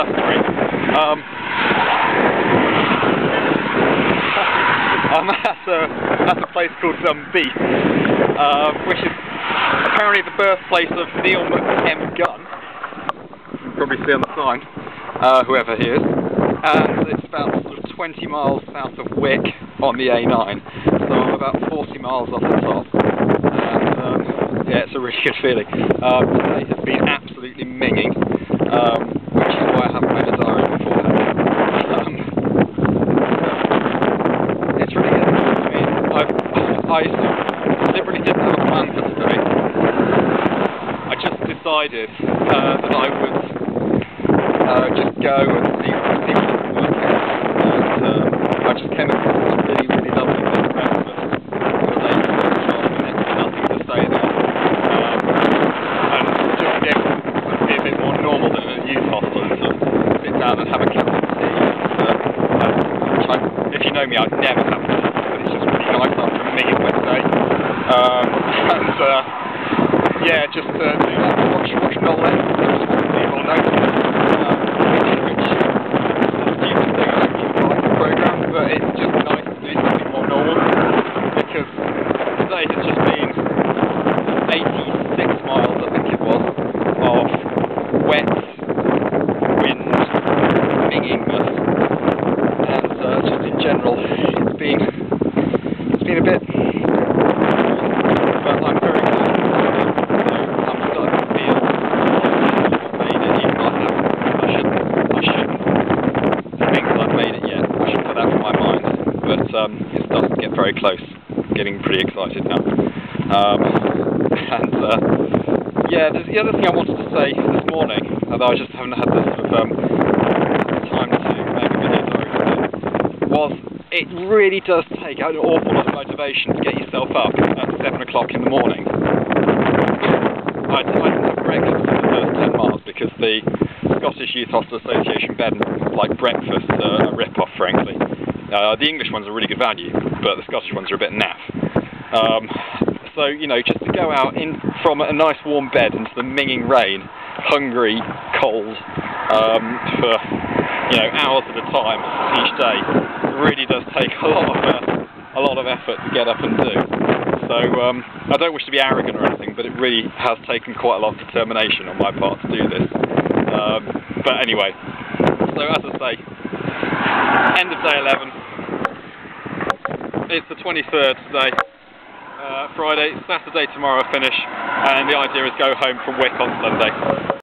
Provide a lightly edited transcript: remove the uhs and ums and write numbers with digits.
that's great. I'm at a place called Ummm, which is apparently the birthplace of Neil M. Gunn. You can probably see on the sign, whoever he is. And it's about sort of 20 miles south of Wick on the A9, so I'm about 40 miles off the top. And yeah, it's a really good feeling. Today has been absolutely minging, which is why I haven't made a diary beforehand. It's really good. I mean, I deliberately didn't have a plan for today. I just decided that I would just go and see what it was work out. And I just came across this really, really lovely bit of breakfast for a late workshop, and next to nothing to stay there. And just be able to be a bit more normal than a youth hostel and sort of sit down and have a cup of tea. If you know me, I'd never have tea, but it's just really nice after a minging wet day. Yeah, just do that, watch Nolan, which you all know, which is a stupid thing, I don't keep like the programme, but it's just nice to do something more normal, because today has just been 86 miles, I think it was, of wet, wind, mingingness, and just in general, it's been a bit, but I'm very glad. I'm starting to feel like I've made it, even though I shouldn't think that I've made it yet. I should put that in my mind, but it starts to get very close. I'm getting pretty excited now. Yeah, there's the other thing I wanted to say this morning, although I just haven't had the sort of time to make a video diary for it, was it really does take an awful lot of motivation to get yourself up at 7 o'clock in the morning. I didn't have breakfast for the first 10 miles because the Scottish Youth Hostel Association bed and like breakfast are a rip-off, frankly. The English ones are really good value, but the Scottish ones are a bit naff. So, you know, just to go out from a nice warm bed into the minging rain, hungry, cold, for, you know, hours at a time each day, really does take a lot of effort to get up and do. So I don't wish to be arrogant or anything, but it really has taken quite a lot of determination on my part to do this. But anyway, so as I say, end of day 11. It's the 23rd today. Friday, Saturday tomorrow I finish, and the idea is go home from Wick on Sunday.